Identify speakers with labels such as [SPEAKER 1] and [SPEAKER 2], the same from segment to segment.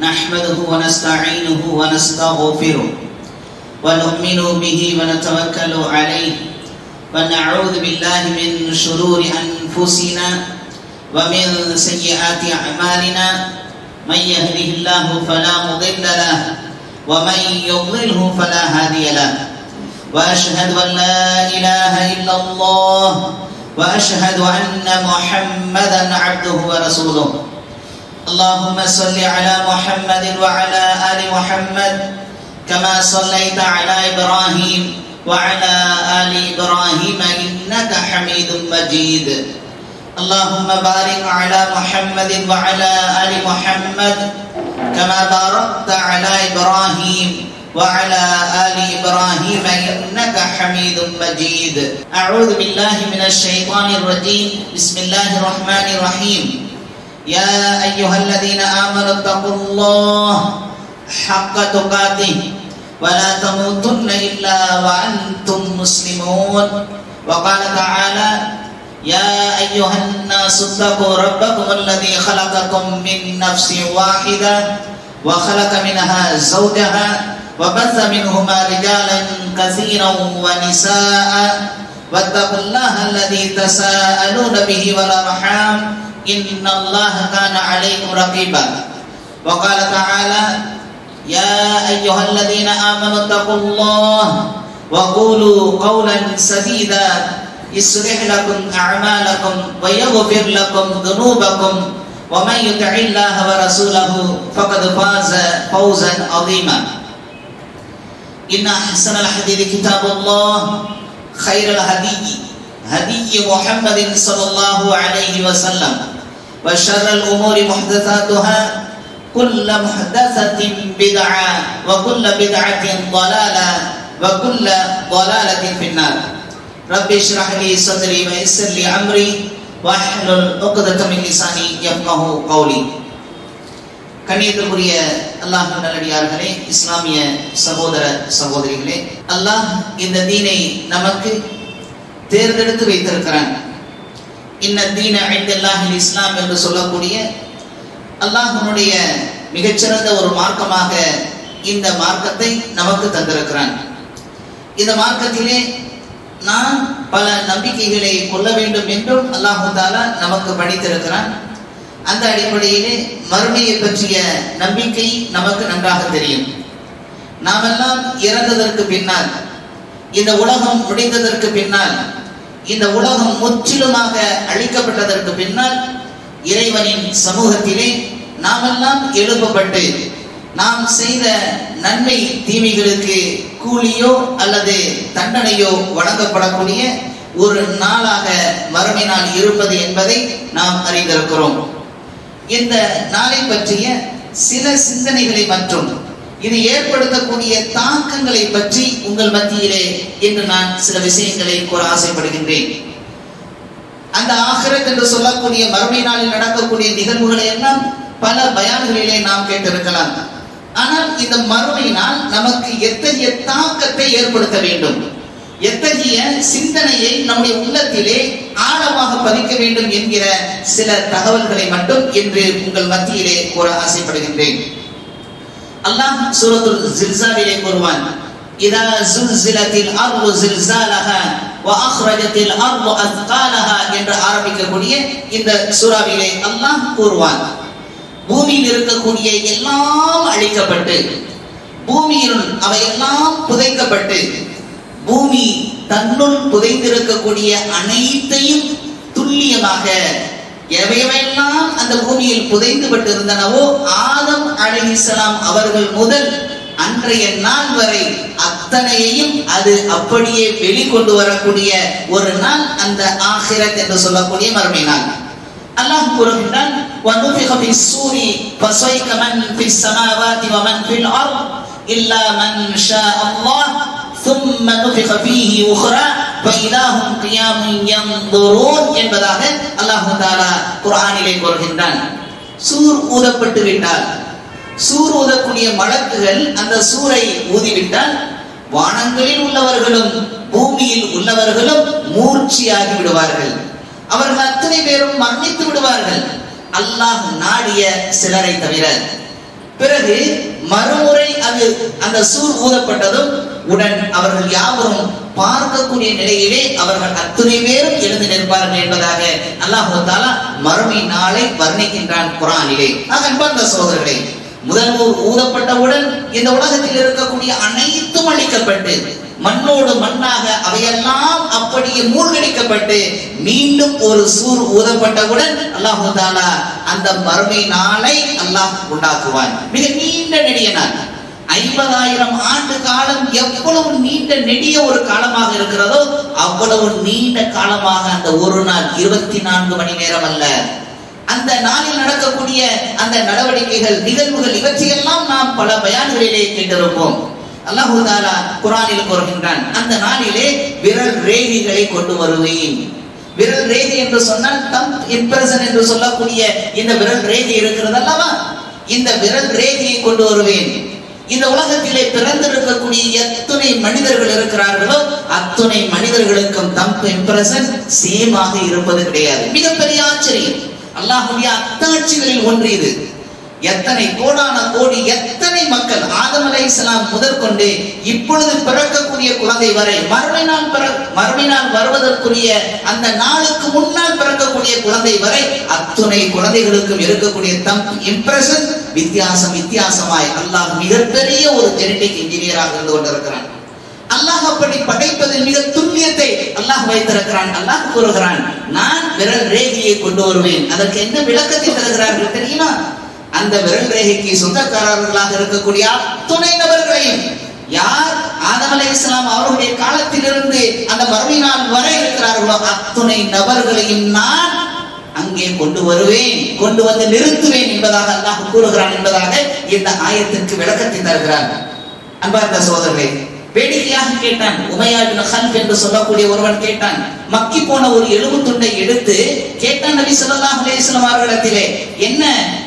[SPEAKER 1] نحمده ونستعينه ونستغفره ونؤمن به ونتوكل عليه ونعوذ بالله من شرور أنفسنا ومن سيئات أعمالنا من يهده الله فلا مضل له ومن يضلله فلا هادي له وأشهد أن لا إله إلا الله وأشهد أن محمدا عبده ورسوله اللهم صل على محمد وعلى آل محمد كما صليت على إبراهيم وعلى آل إبراهيم إنك حميد مجيد اللهم بارك على محمد وعلى آل محمد كما باركت على إبراهيم وعلى آل إبراهيم إنك حميد مجيد أعوذ بالله من الشيطان الرجيم بسم الله الرحمن الرحيم يا أيها الذين آمنوا اتقوا الله حق تقاته ولا تموتن إلا وأنتم مسلمون وقال تعالى يا أيها الناس اتقوا ربكم الذي خلقكم من نفس واحدة وخلق منها زوجها وبث منهما رجالا كثيرا ونساء واتقوا الله الذي تساءلون به والأرحام إن الله كان عليكم رقيبا وقال تعالى يا أيها الذين آمنوا اتقوا الله وقولوا قولا سديدا يصلح لكم أعمالكم ويغفر لكم ذنوبكم ومن يطع الله ورسوله فقد فاز فوزا عظيما إن أحسن الحديث كتاب الله خير الهدي هدي محمد صلى الله عليه وسلم وشر الأمور محدثاتها كل محدثة بدعة وكل بدعة ضلالة وكل ضلالة في النار رب اشرح لي صدري ويسر لي أمري واحلل عقدة من لساني يفقهوا قولي கண்ணியத்திற்குரிய அல்லாஹ்வின் நல்லடியார்களே, இஸ்லாமிய சகோதர சகோதரிகளே, அல்லாஹ் இந்த தீனை நமக்கு தேர்ந்தெடுத்து வைத்திருக்கிறான். இன்ன தீன இன்தல்லாஹில் இஸ்லாம் என்று சொல்லக்கூடிய அல்லாஹ்வுடைய மிகச்சிறந்த ஒரு மார்க்கமாக இந்த மார்க்கத்தை நமக்கு தந்திருக்கிறான். இந்த மார்க்கத்திலே நாம் பல நம்பிக்கைகளை கொள்ள வேண்டும் என்றும் அல்லாஹ் தஆலா நமக்கு படித்திருக்கிறான். அந்த அடிப்படையிலே மறுமையை பற்றிய நம்பிக்கை நமக்கு நன்றாக தெரியும். நாமெல்லாம் இறந்ததற்கு பின்னால், இந்த உலகம் முடிந்ததற்கு பின்னால், இந்த உலகம் முற்றிலுமாக அழிக்கப்பட்டதற்கு பின்னால் இறைவனின் சமூகத்திலே நாமெல்லாம் எழுப்பப்பட்டு நாம் செய்த நன்மை தீமைகளுக்கு கூலியோ அல்லது தண்டனையோ வழங்கப்படக்கூடிய ஒரு நாளாக மறுமை நாள் இருப்பது என்பதை நாம் அறிந்திருக்கிறோம். இந்த நாளை பற்றிய சில சிந்தனைகளை மற்றும் இது ஏற்படுத்தக்கூடிய தாக்கங்களை பற்றி உங்கள் மத்தியிலே இன்று நான் சில விஷயங்களை கூற ஆசைப்படுகின்றேன். அந்த ஆகிரத் என்று சொல்லக்கூடிய மறுமை நாளில் நடக்கக்கூடிய நிகழ்வுகளை எல்லாம் பல பயான்களிலே நாம் கேட்டிருக்கலாம். ஆனால் இந்த மறுமை நாள் நமக்கு எத்தகைய தாக்கத்தை ஏற்படுத்த வேண்டும், எத்தகைய சிந்தனையை நம்முடைய உள்ளத்திலே ஆழமாக பதிக்க வேண்டும் என்கிற சில தகவல்களை மட்டும் இன்று உங்கள் மத்தியிலே கூற ஆசைப்படுகின்றேன். அல்லாஹ் சூரத்துல் ஜில்சாலிலே கூறுவான், இதா ஸுல்ஸிலத்தில் அர்து ஸில்ஸாலஹா வ அக்ரஜத்தில் அர்து அஸ்காலஹா என்று ஆரம்பிக்கக்கூடிய இந்த சூராவிலே அல்லாஹ் கூறுவான், பூமியில் இருக்கக்கூடிய எல்லாம் அழிக்கப்பட்டு, பூமியில் அவையெல்லாம் புதைக்கப்பட்டு, பூமி தன்னுள் புதைந்திருக்கக்கூடிய அனைத்தையும் துல்லியமாக எவையெல்லாம் அந்த பூமியில் புதைந்துபட்டு இருந்தனவோ ஆதம் அலைஹிஸ்ஸலாம் அவர்கள் முதல் அன்றைய நாள் வரை அத்தனையையும் அது அப்படியே வெளிக்கொண்டு வரக்கூடிய ஒரு நாள் அந்த ஆகிரத் என்று சொல்லக்கூடிய மறுமை நாள். அல்லாஹ் கூறுகின்றான், وَنُفِخَ فِي الصُّورِ فَصَعِقَ مَنْ فِي السَّمَاوَاتِ وَمَنْ فِي الْأَرْضِ إِلَّا مَنْ شَاءَ اللَّهُ ثُمَّ نُفِخَ فِيهِ أُخْرَى فَإِذَا هُمْ قِيَامٌ يَنظُرُونَ என்பதாக அல்லாஹ் தஆலா குர்ஆனிலே கூறுகின்றான். சூர் ஊதப்பட்டு விட்டால், சூர் ஊதக்கூடிய மலக்குகள் அந்த சூரை ஊதிவிட்டால் வானங்களில் உள்ளவர்களும் பூமியில் உள்ளவர்களும் மூர்ச்சியாகி விடுவார்கள். அவர்கள் அத்தனை பேரும் மரணித்து விடுவார்கள், அல்லாஹ் நாடிய சிலரை தவிர. பிறகு மறுமுறை அது அந்த சூர் ஊதப்பட்டதும் உடன் அவர்கள் யாவரும் பார்க்கக்கூடிய நிலையிலே அவர்கள் அத்துணை பேரும் எழுந்து நிற்பார்கள் என்பதாக அல்லாஹ் தஆலா மறுமை நாளை வர்ணிக்கின்றான் குர்ஆனிலே. அன்பார்ந்த சகோதரர்களே, முதல் ஊதப்பட்டவுடன் இந்த உலகத்தில் இருக்கக்கூடிய அனைத்தும் அழிக்கப்பட்டு மண்ணோடு மண்ணாக அவையெல்லாம் அப்படியே மூழ்கடிக்கப்பட்டு மீண்டும் ஒரு சூர் ஊதப்பட்டவுடன் அல்லாஹ் தஆலா அந்த மறுமை நாளை அல்லாஹ் உண்டாக்குவான். மிக நீண்ட நெடிய நாள், 50,000 ஆண்டு காலம் எவ்வளவு நீண்ட நெடிய ஒரு காலமாக இருக்கிறதோ அவ்வளவு நீண்ட காலமாக அந்த ஒரு நாள் 24 மணி நேரம் அல்ல. அந்த நாளில் நடக்கக்கூடிய அந்த நடவடிக்கைகள், நிகழ்வுகள், இவற்றையெல்லாம் நாம் பல பயான்களிலே கேட்டிருப்போம். அல்லாஹ் தஆலா குர்ஆனில் கூறுகின்றான், அந்த நாளிலே விரல் ரேகைகளை கொண்டு வருவேன். விரல் ரேகை என்று சொன்னால் தம் இம்ப்ரஷன் என்று சொல்லக்கூடிய இந்த விரல் ரேகை இருக்கிறது அல்லவா, இந்த விரல் ரேகையை கொண்டு வருவேன். இந்த உலகத்திலே பிறந்திருக்கக்கூடிய எத்தனை மனிதர்கள் இருக்கிறார்களோ அத்துணை மனிதர்களுக்கும் தம் இம்ப்ரஷன் சேமாக இருப்பது கிடையாது. மிகப்பெரிய ஆச்சரியம், அல்லாஹ்வுடைய அத்தாட்சிகளில் ஒன்று இது. எத்தனை கோடான கோடி எத்தனை மக்கள் ஆதம் அலைஹிஸ்ஸலாம் முதற்கொண்டு இப்பொழுது பிறக்கக்கூடிய குழந்தை வரை மறுமை நாள் வருவதற்குரிய அந்த நாளுக்கு முன்னால் பிறக்கக்கூடிய குழந்தை வரை அத்துணை குழந்தைகளுக்கும் இருக்கக்கூடிய தம் இம்ப்ரஷன் வித்தியாசமாய் அல்லாஹ் மிகப்பெரிய ஒரு ஜெனடிக் இன்ஜினியராக இருந்து கொண்டிருக்கிறான். அல்லாஹ் அப்படி படைப்பதில் மிக துல்லியத்தை அல்லாஹ் வைத்திருக்கிறான். அல்லாஹ் கூறுகிறான், நான் விரல் ரேகையை கொண்டு வருவேன். அதற்கு என்ன விளக்கத்தை தருகிறார்கள் தெரியுமா? அந்த விரல் ரேகைக்கு சொந்தக்காரர்களாக இருக்கக்கூடிய அத்துணை நபர்களையும், யார் ஆதம் அலைஹிஸ்ஸலாம் அவருடைய காலத்திலிருந்து அந்த மறுமை நாள் வரை இருக்கிறார்களோ அத்துணை நபர்களையும் நான் அங்கே கொண்டு வருவேன், கொண்டு வந்து நிறுத்துவேன் என்பதாக அல்லாஹ் கூறுகிறான் என்பதாக இந்த ஆயத்திற்கு விளக்கத்தை தருகிறார். அன்பார்ந்த சகோதரர்களே, வேடிக்கையாக கேட்டான். உமையா இப்னு கல்ப் என்று சொல்லக்கூடிய ஒருவன் கேட்டான். மக்கி போன ஒரு எலும்பு துண்டை எடுத்து கேட்டான் நபி ஸல்லல்லாஹு அலைஹி வஸல்லம் அவர்களிடத்திலே, என்ன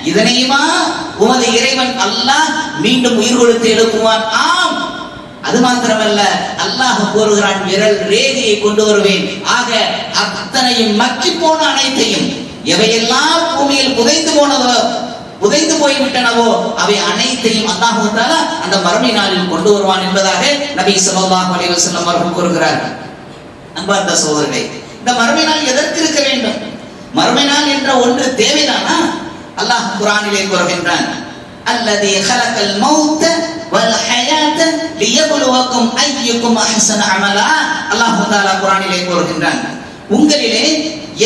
[SPEAKER 1] இதனையுமா உமது இறைவன் அல்லாஹ் மீண்டும் உயிர் கொடுத்து எழுப்புவான்? ஆம். அது மாத்திரமல்ல, அல்லாஹ் கூறுகிறான், விரல் ரேகையை கொண்டு வருவேன். ஆக அத்தனையும் மக்கி போன அனைத்தையும், எவையெல்லாம் பூமியில் புதைந்து போய்விட்டனவோ அவை அனைத்தையும் அல்லாஹ் தஆலா அந்த மறுமை நாளில் கொண்டு வருவான் என்பதாக நபி ஸல்லல்லாஹு அலைஹி வஸல்லம் அவர்கள் கூறுகிறார். அன்பார்ந்த சகோதரர்களே, இந்த மறுமை நாள் எதற்கு இருக்க வேண்டும்? மறுமை நாள் என்ற ஒன்று தேவைதானா? அல்லாஹ் குர்ஆனிலே கூறுகின்றான், அல்லதி خلقல் மௌத வல் ஹயாத லியப்லுவக்கும் அய்யுக்கும் அஹ்ஸனு அமலா. அல்லாஹ் தஆலா குர்ஆனிலே கூறுகின்றான், உங்களிலே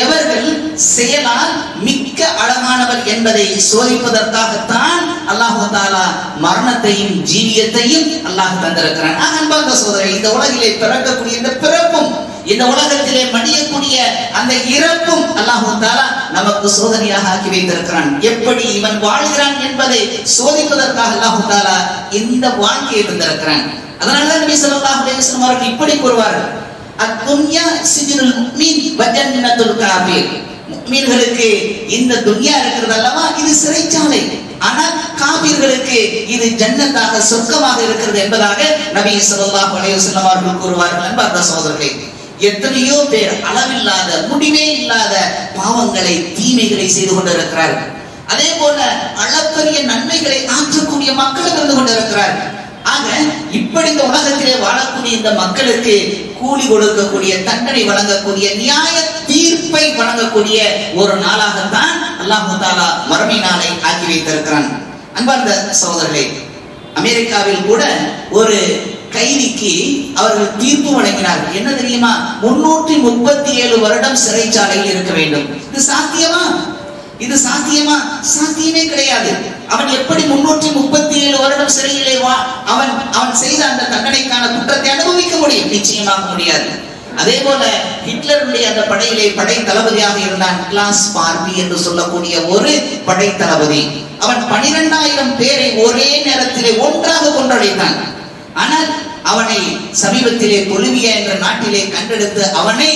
[SPEAKER 1] எவர்கள் செயலால் மிக்க அழகானவர் என்பதை சோதிப்பதற்காகத்தான் அல்லாஹ் தஆலா மரணத்தையும் ஜீவியத்தையும் அல்லாஹ் தந்திருக்கிறான். அன்பார்ந்த சகோதரர்களே, இந்த உலகிலே பிறக்கக்கூடிய இந்த பிறப்பும், இந்த உலகத்திலே மடியக்கூடிய அந்த இறப்பும் அல்லாஹ் தஆலா நமக்கு சோதனையாக ஆக்கி வைத்திருக்கிறான். எப்படி இவன் வாழ்கிறான் என்பதை சோதிப்பதற்காக அல்லாஹ் தஆலா இந்த வாழ்க்கையை தந்திருக்கிறான். அதனால நபி ஸல்லல்லாஹு அலைஹி வஸல்லம் அவர்கள் இப்படி கூறுவார்கள், அத்துன்யா சிஜ்னுல் முஃமின் வ ஜன்னத்துல் காஃபிர். முஃமின்களுக்கு இந்த துன்யா இருக்கிறது அல்லவா, இது சிறைச்சாலை. ஆனால் காஃபிர்களுக்கு இது ஜன்னத்தாக, சொர்க்கமாக இருக்கிறது என்பதாக நபி ஸல்லல்லாஹு அலைஹி வஸல்லம் அவர்கள் கூறுவார்கள். அன்பார்ந்த சகோதரர்களே, எத்தனையோ பேர் அளவில்லாத முடிவே இல்லாத பாவங்களை, தீமைகளை செய்து கொண்டிருக்கிறார்கள். அதே போல அளப்பரிய நன்மைகளை ஆற்றக்கூடிய மக்களும் இருந்து கொண்டிருக்கிறார்கள். ஆக இப்படி இந்த உலகத்திலே வாழக்கூடிய இந்த மக்களுக்கு கூலி கொடுக்கக்கூடிய, தண்டனை வழங்கக்கூடிய, நியாய தீர்ப்பை வழங்கக்கூடிய ஒரு நாளாகத்தான் அல்லாஹ் தஆலா மறுமை நாளை ஆக்கி வைத்திருக்கிறான். அன்பார்ந்த சகோதரர்களே, அமெரிக்காவில் கூட ஒரு கைதிக்கு அவர்கள் தீர்ப்பு வழங்கினார்கள். என்ன தெரியுமா? 337 வருடம் சிறைச்சாலையில் இருக்க வேண்டும். இது சாத்தியமா? இது சாத்தியமா? சாத்தியமே கிடையாது. அவன் எப்படி 337 வருடம் சிறையிலே அவன் செய்த அந்த தண்டனைக்கான குற்றத்தை அனுபவிக்க முடியும்? நிச்சயமாக முடியாது. அதே போல ஹிட்லருடைய அந்த படையிலே படை தளபதியாக இருந்தான் கிளாஸ் பார்பி என்று சொல்லக்கூடிய ஒரு படை தளபதி. அவன் 12,000 பேரை ஒரே நேரத்திலே ஒன்றாக கொன்றளித்தான். ஆனால் அவனை சமீபத்திலே பொலிவியா என்ற நாட்டிலே கண்டெடுத்து அவனை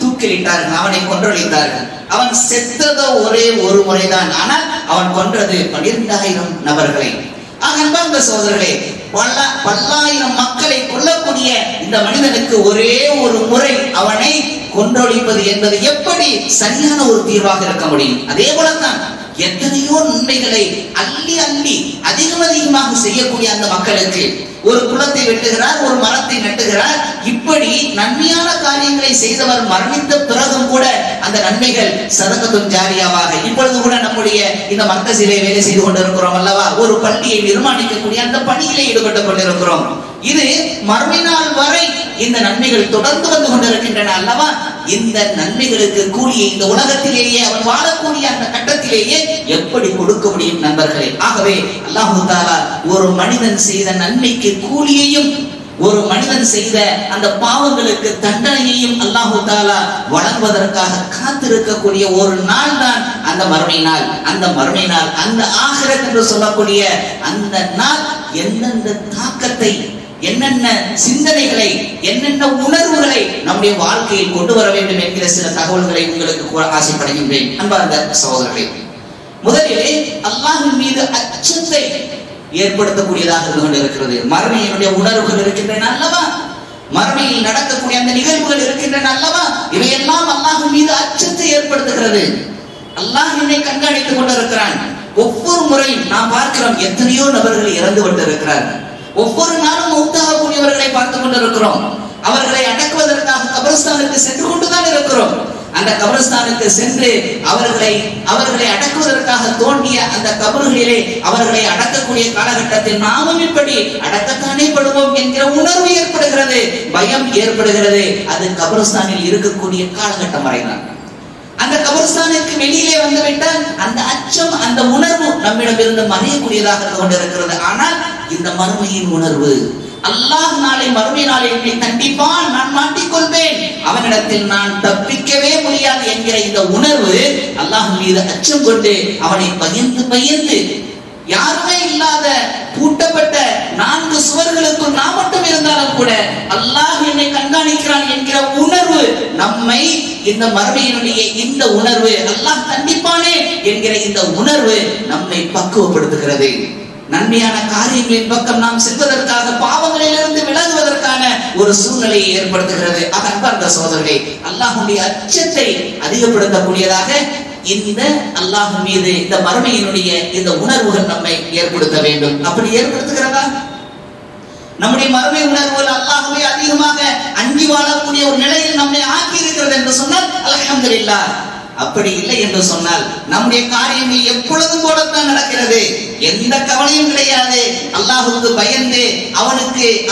[SPEAKER 1] தூக்கிலிட்டார்கள், அவனை கொன்றளித்தார்கள். அவன் செத்ததோ ஒரே ஒரு முறைதான், ஆனால் அவன் கொன்றது 12,000 நபர்களை. அன்பார்ந்த சகோதரர்களே, பல்லாயிரம் மக்களை கொல்லக்கூடிய இந்த மனிதனுக்கு ஒரே ஒரு முறை அவனை கொன்றொழிப்பது என்பது எப்படி சரியான ஒரு தீர்வாக இருக்க முடியும்? அதே போலத்தான் எத்தனையோ நன்மைகளை அள்ளி அள்ளி அதிகமாக செய்யக்கூடிய அந்த மக்களுக்கு ஒரு குளத்தை வெட்டுகிறார், ஒரு மரத்தை நட்டுகிறார். இப்படி நன்மையான காரியங்களை செய்தவர் மரணித்த பிறகும் கூட அந்த நன்மைகள் சதகத்துன் ஜாரியாவாக. இப்பொழுது கூட நம்முடைய இந்த மர்கஸிலே வேலை செய்து கொண்டிருக்கிறோம் அல்லவா, ஒரு பள்ளியை நிர்மாணிக்கக்கூடிய அந்த பணியிலே ஈடுபட்டுக் கொண்டிருக்கிறோம். இது மறுமை நாள் வரை இந்த நன்மைகள் தொடர்ந்து வந்து கொண்டிருக்கின்றன அல்லவா. இந்த நன்மைகளுக்கு கூலியை இந்த உலகத்திலேயே அவன் வாழக்கூடிய அந்த கட்டத்திலேயே எப்படி கொடுக்க முடியும் நண்பர்களே? ஆகவே அல்லாஹ் தஆலா ஒரு மனிதன் செய்த நன்மைக்கு கூலியையும் ஒரு மனிதன் செய்த அந்த பாவங்களுக்கு தண்டனையையும் அல்லாஹ் தஆலா வழங்குவதற்காக காத்திருக்கக்கூடிய ஒரு நாள் தான் அந்த மறுமை நாள். அந்த மறுமை நாள், அந்த ஆகிரத் என்று சொல்லக்கூடிய அந்த நாள் எந்தெந்த தாக்கத்தை, என்னென்ன சிந்தனைகளை, என்னென்ன உணர்வுகளை நம்முடைய வாழ்க்கையில் கொண்டு வர வேண்டும் என்கிற சில தகவல்களை உங்களுக்கு கூற ஆசைப்படுகின்றேன். அன்பார்ந்த சகோதரர்களே, முதலிலே அல்லாஹ்வின் மீது அச்சத்தை ஏற்படுத்தக்கூடியதாக இருந்து கொண்டிருக்கிறது. மறுமையினுடைய உணர்வுகள் இருக்கின்றன அல்லவா, மறுமையில் நடக்கக்கூடிய அந்த நிகழ்வுகள் இருக்கின்றன அல்லவா, இவையெல்லாம் அல்லாஹ்வின் மீது அச்சத்தை ஏற்படுத்துகிறது. அல்லாஹ் என்னை கண்காணித்துக் கொண்டிருக்கிறான். ஒவ்வொரு முறையும் நாம் பார்க்கிறோம் எத்தனையோ நபர்கள் இறந்து கொண்டிருக்கிறார்கள். ஒவ்வொரு நாளும் மௌத்தாகக்கூடியவர்களை பார்த்துக் கொண்டிருக்கிறோம். அவர்களை அடக்குவதற்காக கபரஸ்தானுக்கு சென்று கொண்டுதான் இருக்கிறோம். அந்த கபரஸ்தானுக்கு சென்று அவர்களை அடக்குவதற்காக தோண்டிய அந்த கபறுகளிலே அவர்களை அடக்கக்கூடிய காலகட்டத்தில் நாமும் இப்படி அடக்கத்தானே படுவோம் என்கிற உணர்வு ஏற்படுகிறது, பயம் ஏற்படுகிறது. அது கபரஸ்தானில் இருக்கக்கூடிய காலகட்டம் வரைதான். அந்த கபரஸ்தானுக்கு வெளியிலே வந்துவிட்டால் அந்த அச்சம், அந்த உணர்வு நம்மிடமிருந்து மறையக்கூடியதாக இருந்து கொண்டிருக்கிறது. ஆனால் இந்த மறுமையின் உணர்வு, அல்லாஹ் நாளை மறுமை நாளை என்னை தண்டிப்பான், நான் மாட்டிக்கொள்வேன், அவனிடத்தில் நான் தப்பிக்கவே முடியாது என்கிற இந்த உணர்வு அல்லாஹ் மீது அச்சம் கொண்டு அவனை பயந்து யாருமே இல்லாத பூட்டப்பட்ட 4 சுவர்களுக்குள் நாம் மட்டும் இருந்தாலும் கூட அல்லாஹ் என்னை கண்காணிக்கிறான் என்கிற உணர்வு நம்மை, இந்த மறுமையினுடைய இந்த உணர்வு, அல்லாஹ் தண்டிப்பானே என்கிற இந்த உணர்வு நம்மை பக்குவப்படுத்துகிறது. நன்மையான காரியங்களின் பக்கம் நாம் செல்வதற்காக, பாவங்களிலிருந்து விலகுவதற்கான ஒரு சூழ்நிலையை ஏற்படுத்துகிறது. அன்பார்ந்த சகோதரர்களே, அல்லாஹ்வுடைய அச்சத்தை அதிகப்படுத்தக்கூடியதாக இந்த அல்லாஹ் மீது இந்த மறுமையினுடைய இந்த உணர்வுகள் நம்மை ஏற்படுத்த வேண்டும். அப்படி ஏற்படுத்துகிறதா? நம்முடைய மறுமை உணர்வுகள் அல்லாஹ்வை அதிகமாக அஞ்சி வாழக்கூடிய ஒரு நிலையில் நம்மை ஆக்கி இருக்கிறது என்று சொன்னால் அல்ஹம்துலில்லாஹ். அப்படி இல்லை என்று சொன்னால் நம்முடைய காரியங்கள் எப்பொழுதும் போலத்தான் நடக்கிறது, எந்த கவலையும் கிடையாது. அல்லாஹ்வுக்கு பயந்து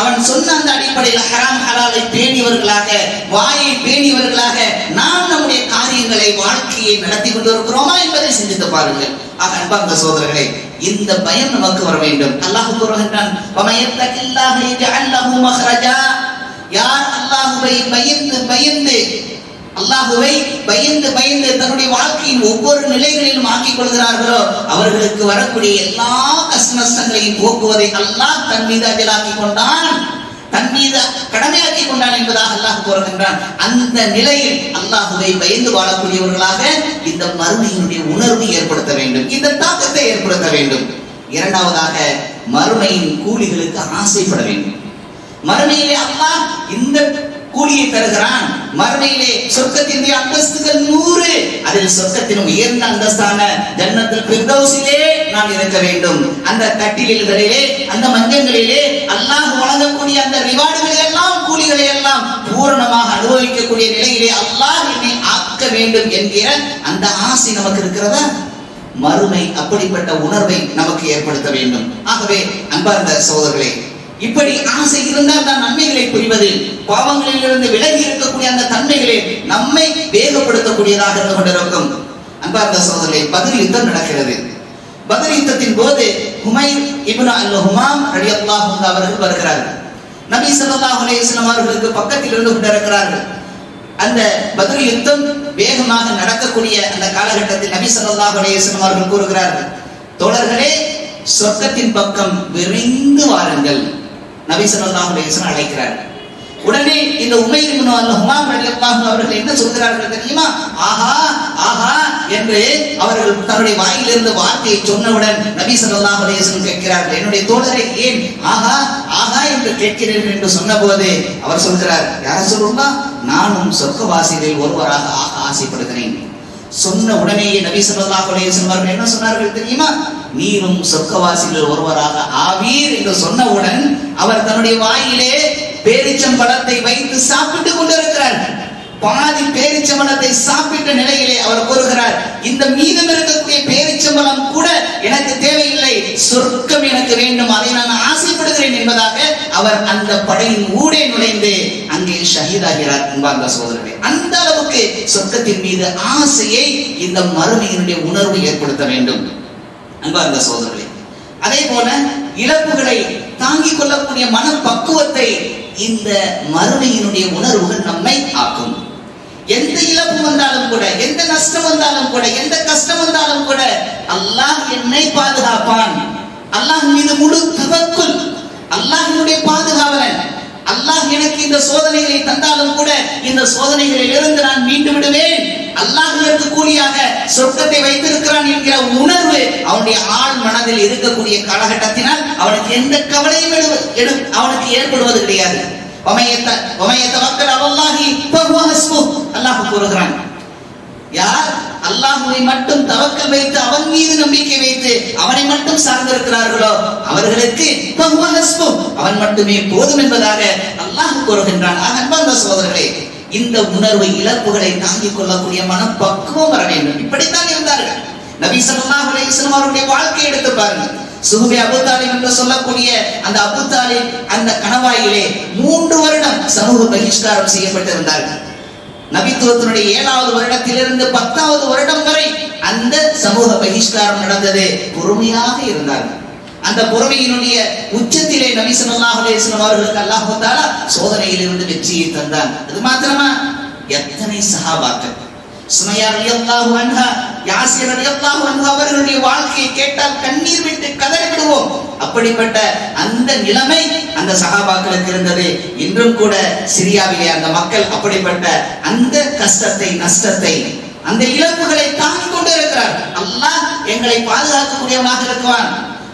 [SPEAKER 1] அவன் சொன்ன அந்த அடிப்படையில் ஹராம் ஹலாலை பேணியவர்களாக, வாயை பேணியவர்களாக நாம் நம்முடைய காரியங்களை, வாழ்க்கையை நடத்தி கொண்டிருக்கிறோமா என்பதை சிந்தித்து பாருங்கள். அன்பார்ந்த சகோதரர்களே, இந்த பயம் நமக்கு வர வேண்டும். அல்லாஹ் கூறுகின்றான், வமயத்தகில்லாஹ யஜஅல் லஹு மக்ரஜா. யார் அல்லாஹ்வை பயந்து தன்னுடைய வாழ்க்கையின் ஒவ்வொரு நிலைகளிலும் ஆக்கிக் கொள்கிறார்களோ அவர்களுக்கு வரக்கூடிய எல்லா கஷ்ட நஷ்டங்களையும் போக்குவதை அல்லாஹ் தன் மீது அஜலாக்கி கொண்டான், தன் மீது கடமையாக்கி கொண்டான் என்பதாக அல்லாஹ் கூறுகின்றான். அந்த நிலையில் அல்லாஹ்வை பயந்து வாழக்கூடியவர்களாக இந்த மறுமையினுடைய உணர்வை ஏற்படுத்த வேண்டும், இந்த தாக்கத்தை ஏற்படுத்த வேண்டும். இரண்டாவதாக, மறுமையின் கூலிகளுக்கு ஆசைப்பட வேண்டும். மறுமையிலே அல்லாஹ் இந்த கூலியை தருகிறான். மறுமையிலே சொர்க்கத்தின் அந்தஸ்துகள் 100, அதில் சொர்க்கத்தின் உயர்ந்த அந்தஸ்தான ஜன்னத்துல் ஃபிர்தௌஸிலே நான் இருக்க வேண்டும். அந்த கட்டில்களிலே, அந்த மஞ்சங்களிலே அல்லாஹ் வழங்கக்கூடிய அந்த ரிவார்டுகளை எல்லாம், கூலிகளை எல்லாம் பூரணமாக அனுபவிக்கக்கூடிய நிலையிலே அல்லாஹ் என்னை ஆக்க வேண்டும் என்கிற அந்த ஆசை நமக்கு இருக்கிறதா? மறுமை அப்படிப்பட்ட உணர்வை நமக்கு ஏற்படுத்த வேண்டும். ஆகவே அன்பார்ந்த சகோதரர்களே, இப்படி ஆசை இருந்தால் தான் நன்மைகளை புரிவது, பாவங்களிலிருந்து விலகி இருக்கக்கூடிய அந்த தன்மைகளை நம்மை வேகப்படுத்தக்கூடியதாக இருந்து கொண்டிருக்கும். அன்பார்ந்த சகோதரர்களே, பத்ர் யுத்தம் நடக்கிறது. பத்ர் யுத்தத்தின் போது ஹுமைர் இப்னு அல்-ஹுமாம் ரலியல்லாஹு அன்ஹு அவர்கள் வருகிறார்கள். நபி ஸல்லல்லாஹு அலைஹி வஸல்லம் அவர்களுக்கு பக்கத்தில் இருந்து கொண்டிருக்கிறார்கள். அந்த பத்ர் யுத்தம் வேகமாக நடக்கக்கூடிய அந்த காலகட்டத்தில் நபி ஸல்லல்லாஹு அலைஹி வஸல்லம் அவர்கள் கூறுகிறார்கள், தோழர்களே, சொர்க்கத்தின் பக்கம் விரைந்து வாருங்கள். நபி ஸல்லல்லாஹு அலைஹி வஸல்லம் அழைக்கிறார்கள். உடனே இந்த உமைர் இப்னு அல்-ஹுமாம் ரலியல்லாஹு அன்ஹு அவர்கள் என்ன சொல்கிறார்கள் தெரியுமா? ஆஹா ஆஹா என்று அவர்கள் தன்னுடைய வாயிலிருந்து வார்த்தையை சொன்னவுடன் நபி ஸல்லல்லாஹு அலைஹி வஸல்லம் கேட்கிறார்கள், என்னுடைய தோழரை ஏன் ஆஹா ஆஹா என்று கேட்கிறீர்கள் என்று சொன்னபோது அவர் சொல்கிறார், யா ரசூலுல்லாஹ், நானும் சொர்க்கவாசிகளில் ஒருவராக ஆக ஆசைப்படுகிறேன். சொன்ன உடனேயே நபி ஸல்லல்லாஹு அலைஹி வஸல்லம் அவர்கள் என்ன சொன்னார்கள் தெரியுமா? நீரும் சொர்க்கவாசிகள் ஒருவராக ஆவீர் என்று சொன்னவுடன் அவர் தன்னுடைய வாயிலே பேரிச்சம்பழத்தை வைத்து சாப்பிட்டுக் கொண்டிருக்கிறார். பாதி பேரிச்சம்பழத்தை சாப்பிட்ட நிலையிலே அவர் கூறுகிறார், இந்த மீதம் இருக்கக்கூடிய பேரிச்சம்பழம் கூட எனக்கு தேவையில்லை, சொர்க்கம் எனக்கு வேண்டும், அதை நான் ஆசைப்படுகிறேன் என்பதாக அவர் அந்த படையின் ஊடே நுழைந்து அங்கே ஷஹீதாகிறார். அன்பார்ந்த சகோதரர்களே, அந்த அளவுக்கு சொர்க்கத்தின் மீது ஆசையை இந்த மறுமையினுடைய உணர்வு ஏற்படுத்த வேண்டும். அன்பார்ந்த சகோதரர்களே, அதே போல இழப்புகளை தாங்கிக் கொள்ளக்கூடிய மனப்பக்குவத்தை இந்த மறுமையினுடைய உணர்வுகள் நம்மை ஆக்கும். எந்த இழப்பு வந்தாலும் கூட, எந்த நஷ்டம் வந்தாலும் கூட, எந்த கஷ்டம் வந்தாலும் கூட அல்லாஹ் என்னை பாதுகாப்பான், அல்லாஹ் மீது முழு தவக்குல், அல்லாஹ்வினுடைய பாதுகாவலன், அல்லாஹ் எனக்கு இந்த சோதனைகளை தந்தாலும் கூட இந்த சோதனைகளில் இருந்து நான் மீண்டு விடுவேன், அல்லாஹ் எனக்கு கூலியாக சொர்க்கத்தை வைத்திருக்கிறான் என்கிற உணர்வு அவனுடைய ஆழ் மனதில் இருக்கக்கூடிய காலகட்டத்தினால் அவனுக்கு எந்த கவலையும் அவனுக்கு ஏற்படுவது கிடையாது. அல்லாஹ் கூறுகிறான், யார் அல்லாஹ்வை மட்டும் தவக்கல் வைத்து அவன் மீது நம்பிக்கை வைத்து அவனை மட்டும் சார்ந்திருக்கிறார்களோ அவர்களுக்கு அவன் மட்டுமே போதும் என்பதாக அல்லாஹ் கூறுகின்றான். அன்பார்ந்த சகோதரர்களே, இந்த உணர்வு இழப்புகளை தாங்கிக் கொள்ளக்கூடிய மனப்பக்குவம் வர வேண்டும். இப்படித்தான் இருந்தார்கள். நபி ஸல்லல்லாஹு அலைஹி வஸல்லம் அவருடைய வாழ்க்கையை எடுத்து பாருங்கள். சுஹபே அபூ தாலிப் என்று சொல்லக்கூடிய அந்த அபூ தாலிப் அந்த கணவாயிலே 3 வருடம் சமூக பகிஷ்காரம் செய்யப்பட்டிருந்தார்கள். நபித்துவத்தினுடைய 7வது வருடத்திலிருந்து 10வது வருடம் வரை அந்த சமூக பகிஷ்காரம் நடந்தது. பொறுமையாக இருந்தார்கள். அந்த பொறுமையினுடைய உச்சத்திலே நபி ஸல்லல்லாஹு அலைஹி வஸல்லம் அவர்களுக்கு அல்லாஹ் தஆலா சோதனையில் இருந்து வெற்றியை தந்தான். அது மாத்திரமா, எத்தனை சஹாபாக்கள், சுமையா ரலியல்லாஹு அன்ஹா, யாசிர் ரலியல்லாஹு அன்ஹா அவர்களுடைய வாழ்க்கையை கேட்டால் கண்ணீர் விட்டு கதறி விடுவோம். அப்படிப்பட்ட அந்த நிலைமை அந்த சஹாபாக்களுக்கு இருந்தது. இன்றும் கூட சிரியாவிலே அந்த மக்கள் அப்படிப்பட்ட அந்த கஷ்டத்தை, நஷ்டத்தை, அந்த இழப்புகளை தாங்கிக் கொண்டு இருக்கிறார். அல்லாஹ் எங்களை பாதுகாக்கக்கூடியவனாக இருக்கிறான்,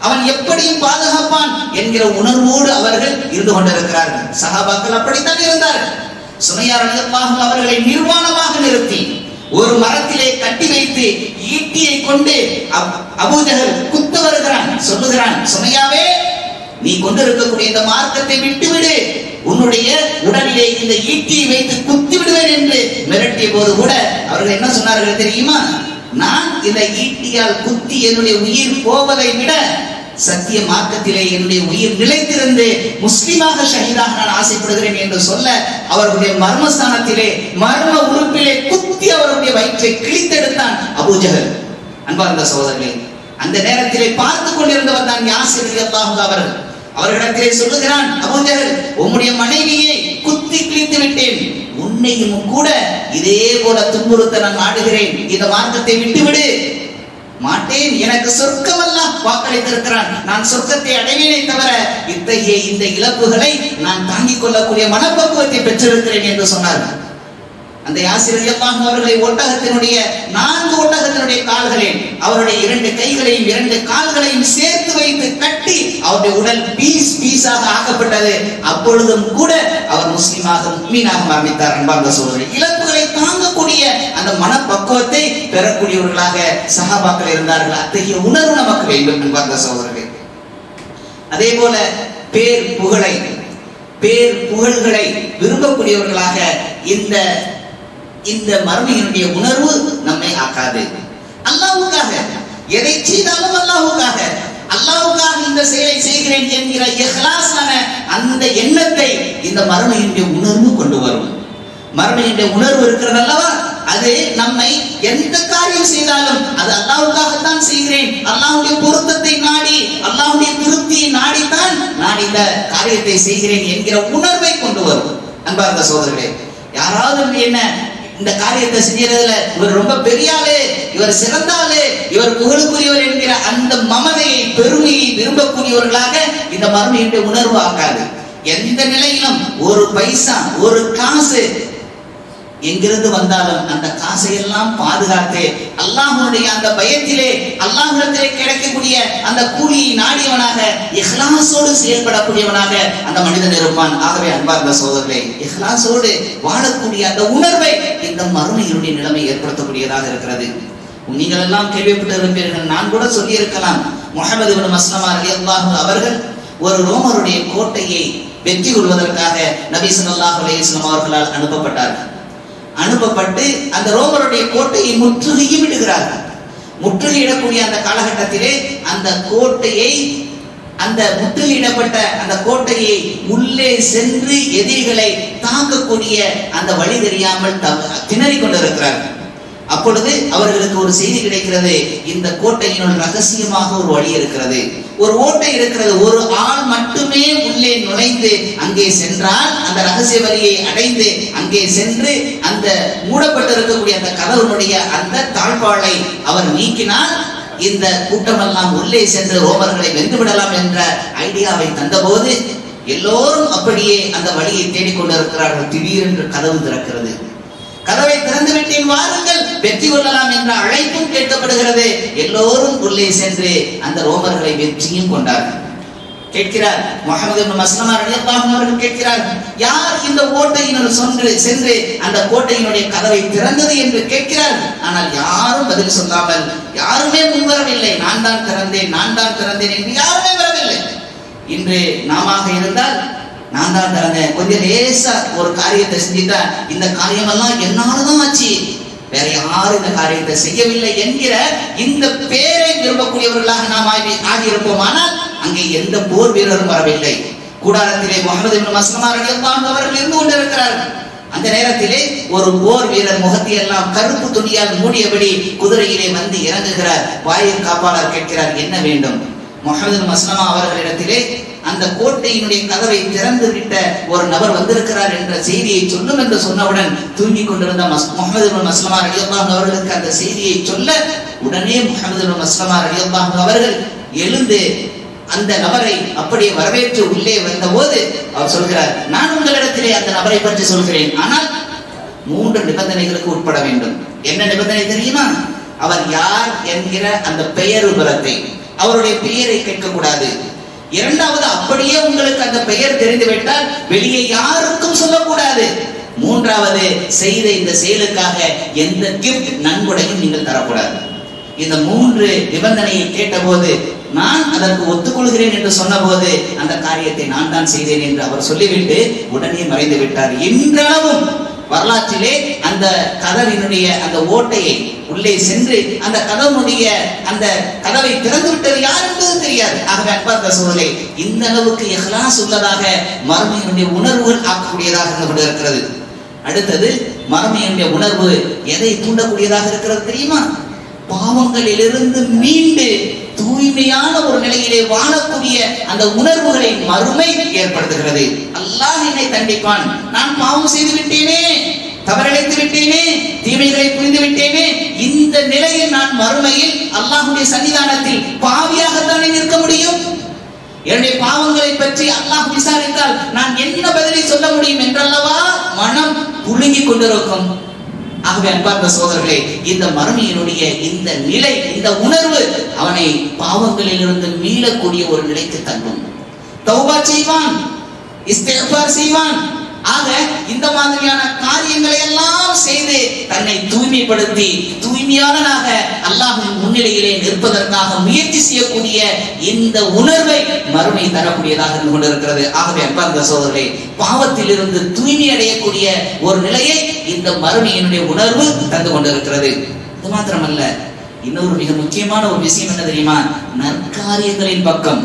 [SPEAKER 1] அவன் எப்படியும் பாதுகாப்பான் என்கிற உணர்வோடு அவர்கள் இருந்து கொண்டிருக்கிறார்கள். சஹாபாக்கள் அப்படித்தான் இருந்தார்கள். சுமையா ரலியல்லாஹு அவர்களை நிர்வாணமாக நிறுத்தி ஒரு மரத்திலே கட்டி வைத்து ஈட்டியை கொண்டு அபூ ஜஹல் குத்த வருகிறான். சொல்லுகிறான், சுமையாவே, நீ கொண்டிருக்கக்கூடிய இந்த மார்க்கத்தை விட்டுவிடு, உன்னுடைய உடலிலே இந்த ஈட்டியை வைத்து குத்தி விடுவேன் என்று மிரட்டிய போது கூட அவர்கள் என்ன சொன்னார்கள் தெரியுமா? நான் இந்த ஈட்டியால் குத்தி என்னுடைய உயிர் போவதை விட சத்திய மார்க்கத்திலே என்னுடைய உயிர் நிலைத்திருந்து முஸ்லிமாக ஷஹீதாக நான் ஆசைப்படுகிறேன் என்று சொல்ல அவர்களுடைய மர்மஸ்தானத்திலே, மர்ம உறுப்பிலே குத்தி அவருடைய வயிற்றை கிழித்தெடுத்தான் அபூ ஜஹல். அன்பார்ந்த சகோதரர்களே, அந்த நேரத்திலே பார்த்து கொண்டிருந்தவர் தான் யாசிர் ரலியல்லாஹு அவர்கள். அவர்களிடத்திலே சொல்லுகிறான், அபூ ஜஹல், உம்முடைய மனைவியை குத்தி கிழித்து விட்டேன், உன்னையும் கூட இதே போல துன்புறுத்த நான் நாடுகிறேன், இந்த மார்க்கத்தை விட்டுவிடு. மாட்டேன், எனக்கு சொர்க்கம் அல்லாஹ் வாக்களித்திருக்கிறான், நான் சொர்க்கத்தை அடைவேனே தவிர இத்தகைய இந்த இழப்புகளை நான் தாங்கிக் கொள்ளக்கூடிய மனப்பக்குவத்தை பெற்றிருக்கிறேன் என்று சொன்னார்கள். அந்த யாசிர் ரலியல்லாஹு அவர்களை ஒட்டகத்தினுடைய 4 ஒட்டகத்தினுடைய கால்களில் அவருடைய 2 கைகளையும் 2 கால்களையும் சேர்த்து வைத்து கட்டி அவருடைய உடல் பீஸ் பீஸாக ஆக்கப்பட்டது. அப்பொழுதும் கூட அவர் முஸ்லிமாக, முஃமினாக மரணித்தார். அன்பார்ந்த சகோதரர்களே, இழப்புகளை தாங்கக்கூடிய அந்த மனப்பக்குவத்தை பெறக்கூடியவர்களாக சஹாபாக்கள் இருந்தார்கள். அத்தகைய உணர்வு நமக்கு வேண்டும். அன்பார்ந்த சகோதரர்களே, அதே போல பேர் புகழ்களை விரும்பக்கூடியவர்களாக இந்த மறுமையினுடைய உணர்வு நம்மை ஆக்காது. அல்லாஹ்வுக்காக எதை செய்தாலும் அல்லாஹ்வுக்காக இந்த செயலை செய்கிறேன் என்கிற இஹ்லாஸான அந்த எண்ணத்தை இந்த மறுமையினுடைய உணர்வு கொண்டு வரும். மறுமையினுடைய உணர்வு இருக்கிறது அல்லவா, அது நம்மை எந்த காரியம் செய்தாலும் அது அல்லாஹ்வுக்காகத்தான் செய்கிறேன், அல்லாஹ்வுடைய பொருத்தத்தை நாடி, அல்லாஹ்வுடைய திருப்தியை நாடித்தான் நான் இந்த காரியத்தை செய்கிறேன் என்கிற உணர்வை கொண்டு வரும். அன்பார்ந்த சகோதரர்களே, யாராவது என்ன இந்த காரியத்தை செஞ்சதுல இவர் ரொம்ப பெரிய ஆளு, இவர் சிறந்த ஆளு, இவர் புகழுக்குரியவர் என்கிற அந்த மமதையை, பெருமையை விரும்பக்கூடியவர்களாக இந்த மறுமையினுடைய உணர்வு ஆக்காது. எந்த நிலையிலும் ஒரு பைசா, ஒரு காசு எங்கிருந்து வந்தாலும் அந்த காசை எல்லாம் பாதுகாத்து அல்லாஹ்வுடைய அந்த பயத்திலே அல்லாஹ்விடத்திலே கிடைக்கக்கூடிய அந்த கூலியை நாடியவனாக இஹ்லாஸோடு செயல்படக்கூடியவனாக அந்த மனிதன் இருப்பான். ஆகவே அன்பார்ந்த சகோதரர்களே, இஹ்லாஸோடு வாழக்கூடிய அந்த உணர்வை இந்த மறுமையினுடைய நிலைமை ஏற்படுத்தக்கூடியதாக இருக்கிறது. நீங்கள் எல்லாம் கேள்விப்பட்டிருப்பீர்கள், நான் கூட சொல்லி இருக்கலாம். முஹம்மது இப்னு மஸ்லமா ரலியல்லாஹு அவர்கள் ஒரு ரோமருடைய கோட்டையை வெற்றி கொள்வதற்காக நபி ஸல்லல்லாஹு அலைஹி வஸல்லம் அவர்களால் அனுப்பப்பட்டு அந்த ரோமருடைய கோட்டையை முற்றுகையும் இடுகிறார்கள். முற்றுகையிடக்கூடிய அந்த காலகட்டத்திலே அந்த கோட்டையை, அந்த முற்றுகையிடப்பட்ட அந்த கோட்டையை உள்ளே சென்று எதிரிகளை தாக்கக்கூடிய அந்த வழி தெரியாமல் திணறிக் கொண்டிருக்கிறார்கள். அப்பொழுது அவர்களுக்கு ஒரு செய்தி கிடைக்கிறது, இந்த கோட்டையினுள் ரகசியமாக ஒரு வழி இருக்கிறது, ஒரு ஓட்டை இருக்கிறது. ஒரு ஆள் மட்டுமே உள்ளே நுழைந்து அங்கே சென்றால் அந்த ரகசிய வழியை அடைந்து அங்கே சென்று அந்த மூடப்பட்டிருக்கக்கூடிய அந்த கதவனுடைய அந்த தாழ்பாளை அவர் நீக்கினால் இந்த கூட்டமெல்லாம் உள்ளே சென்று ரோமர்களை வென்றுவிடலாம் என்ற ஐடியாவை தந்தபோது எல்லோரும் அப்படியே அந்த வழியை தேடிக்கொண்டிருக்கிறார்கள். திடீரென்று கதவு திறக்கிறது. கதவை திறந்து விட்டேன், வாருங்கள் வெற்றி கொள்ளலாம் என்ற அழைப்பும் கேட்கப்படுகிறது. எல்லோரும் உள்ளே சென்று அந்த ரோமர்களை வெற்றியும் கொண்டார்கள். கேட்கிறார் முஹம்மது இப்னு மஸ்லமா ரலியல்லாஹு அவர்கள் கேட்கிறார், யார் இந்த கோட்டையினுள் சென்று அந்த கோட்டையினுடைய கதவை திறந்தது என்று கேட்கிறார். ஆனால் யாரும் பதில் சொல்லாமல், யாருமே முன்வரவில்லை. நான் தான் திறந்தேன் என்று யாருமே வரவில்லை. இன்று நாமாக இருந்தால் நான் தான் திறந்தேன், கொஞ்சம் லேசா ஒரு காரியத்தை செஞ்சுட்டா இந்த காரியமெல்லாம் என்னாலதான் ஆச்சு, வேற யாரும் இந்த காரியத்தை செய்யவில்லை என்கிற இந்த பேரை விரும்பக்கூடியவர்களாக நாம் ஆகியிருப்போம். ஆனால் அங்கே எந்த போர் வீரரும் வரவில்லை. கூடாரத்திலே முஹம்மது இப்னு மஸ்லமா ரலியல்லாஹு அவர்கள் இருந்து கொண்டிருக்கிறார்கள். அந்த நேரத்திலே ஒரு போர் வீரர் முகத்தை எல்லாம் கருப்பு துணியால் மூடியபடி குதிரையிலே வந்து இறங்குகிறார். வாயில் காப்பாளர் கேட்கிறார், என்ன வேண்டும்? முஹம்மது இப்னு மஸ்லமா அவர்களிடத்திலே அந்த கோட்டையினுடைய கதவை திறந்து விட்ட ஒரு நபர் வந்திருக்கிறார் என்ற செய்தியை சொல்லும் என்று சொன்னவுடன் தூங்கிக் கொண்டிருந்த முஹம்மது இப்னு மஸ்லமா ரலியல்லாஹு அவர்களுக்கு அந்த செய்தியை சொல்ல உடனே முஹம்மது இப்னு மஸ்லமா ரலியல்லாஹு அவர்கள் எழுந்து அந்த நபரை அப்படியே வரவேற்று உள்ளே வந்தபோது அவர் சொல்கிறார், நான் உங்களிடத்திலே அந்த நபரை பற்றி சொல்கிறேன், ஆனால் 3 நிபந்தனைகளுக்கு உட்பட வேண்டும். என்ன நிபந்தனை தெரியுமா? அவர் யார் என்கிற அந்த பெயர் விவரத்தை, அவருடைய பெயரை கேட்கக்கூடாது. இரண்டாவது, அப்படியே உங்களுக்கு அந்த பெயர் தெரிந்துவிட்டால் வெளியே யாருக்கும் சொல்லக்கூடாது. மூன்றாவது, செய்த இந்த செயலுக்காக எந்த கிஃப்ட் நன்கொடையும் நீங்கள் தரக்கூடாது. இந்த 3 நிபந்தனையை கேட்டபோது நான் அதற்கு ஒத்துக்கொள்கிறேன் என்று சொன்ன போது அந்த காரியத்தை நான் தான் செய்தேன் என்று அவர் சொல்லிவிட்டு உடனே மறைந்து விட்டார். இன்றளவும் வரலாற்றிலே அந்த கதவினுடைய அந்த ஓட்டையை உள்ளே சென்று அந்த கதவுடைய அந்த கதவை திறந்து விட்டது யார் என்பது தெரியாது. ஆகவே அன்பார்ந்த சகோதரர்களே, இந்த அளவுக்கு இஹ்லாஸ் உள்ளதாக மறுமையினுடைய உணர்வுகள் ஆக்கக்கூடியதாக இருந்து கொண்டிருக்கிறது. அடுத்தது, மறுமையினுடைய உணர்வு எதை தூண்டக்கூடியதாக இருக்கிறது தெரியுமா? பாவங்களிலிருந்து மீண்டு தூய்மையான ஒரு நிலையிலே வாழக்கூடிய அந்த உணர்வுகளை மறுமை ஏற்படுத்துகிறது. அல்லாஹ் என்னை தண்டிப்பான், நான் பாவம் செய்து விட்டேனே, தவறிழைத்து விட்டேனே, தீமைகளை புரிந்து விட்டேனே, இந்த நிலையில் நான் மறுமையில் அல்லாஹ்வுடைய சன்னிதானத்தில் பாவியாகத்தானே நிற்க முடியும். என்னுடைய பாவங்களை பற்றி அல்லாஹ் விசாரித்தால் நான் என்ன பதிலை சொல்ல முடியும் என்றல்லவா மனம் புழுங்கிக் கொண்டிருக்கும். ஆகவே அன்பார்ந்த சகோதரர்களே, இந்த மறுமையினுடைய இந்த நிலை, இந்த உணர்வு அவனை பாவங்களிலிருந்து மீளக்கூடிய ஒரு நிலைக்கு தள்ளும். தௌபா செய்வான், இஸ்திக்பார் செய்வான். ஆக இந்த மாதிரியான காரியங்களை எல்லாம் செய்து தன்னை தூய்மைப்படுத்தி தூய்மையானனாக அல்லாஹ்வின் முன்னிலையிலே நிற்பதற்காக முயற்சி செய்யக்கூடிய இந்த உணர்வை மறுமை தரக்கூடியதாக இருந்து கொண்டிருக்கிறது. ஆகவே அன்பார்ந்த சகோதரர்களே, பாவத்திலிருந்து தூய்மை அடையக்கூடிய ஒரு நிலையை இந்த மறுமையினுடைய உணர்வு தந்து கொண்டிருக்கிறது. இது மாத்திரமல்ல, இன்னொரு மிக முக்கியமான ஒரு விஷயம் என்ன தெரியுமா? நற்காரியங்களின் பக்கம்,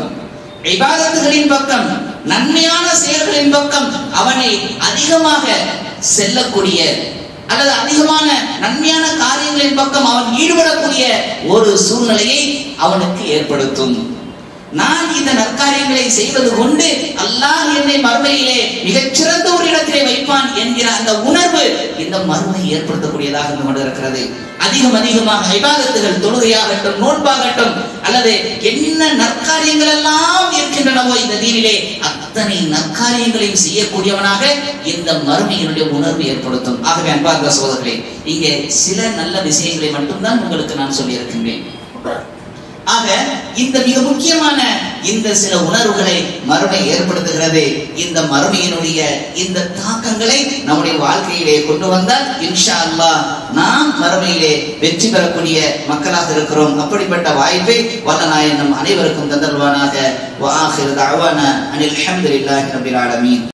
[SPEAKER 1] இபாதத்துகளின் பக்கம், நன்மையான செயல்களின் பக்கம் அவனை அதிகமாக செல்லக்கூடிய அல்லது அதிகமான நன்மையான காரியங்களின் பக்கம் அவன் ஈடுபடக்கூடிய ஒரு சூழ்நிலையை அவனுக்கு ஏற்படுத்தும். நான் இந்த நற்காரியங்களை செய்வது கொண்டு அல்லாஹ் என்னை மறுமையிலே மிகச்சிறந்த ஒரு இடத்திலே வைப்பான் என்கிற அந்த உணர்வு இந்த மறுமை ஏற்படுத்தக்கூடியதாக இருந்து கொண்டிருக்கிறது. அதிகமாக இபாதத்துகள், தொழுகையாகட்டும், நோன்பாகட்டும், அல்லது என்ன நற்காரியங்கள் எல்லாம் இருக்கின்றனவோ இந்த தீனிலே அத்தனை நற்காரியங்களையும் செய்யக்கூடியவனாக இந்த மறுமையினுடைய உணர்வு ஏற்படுத்தும். ஆகவே அன்பார்ந்த சகோதரர்களே, இங்கே சில நல்ல விஷயங்களை மட்டும்தான் உங்களுக்கு நான் சொல்லி இருக்கின்றேன். ஆக இந்த மிக முக்கியமான இந்த சில உணர்வுகளை மறுமை ஏற்படுத்துகிறது. இந்த மறுமையினுடைய இந்த தாக்கங்களை நம்முடைய வாழ்க்கையிலே கொண்டு வந்தால் இன்ஷா அல்லாஹ் நாம் மறுமையிலே வெற்றி பெறக்கூடிய மக்களாக இருக்கிறோம். அப்படிப்பட்ட வாய்ப்பை வல்ல நாயன் நம் அனைவருக்கும் தந்தருவானாக. வ ஆகிரு தஅவானா அனில் ஹம்துலில்லாஹி ரப்பில் ஆலமீன்.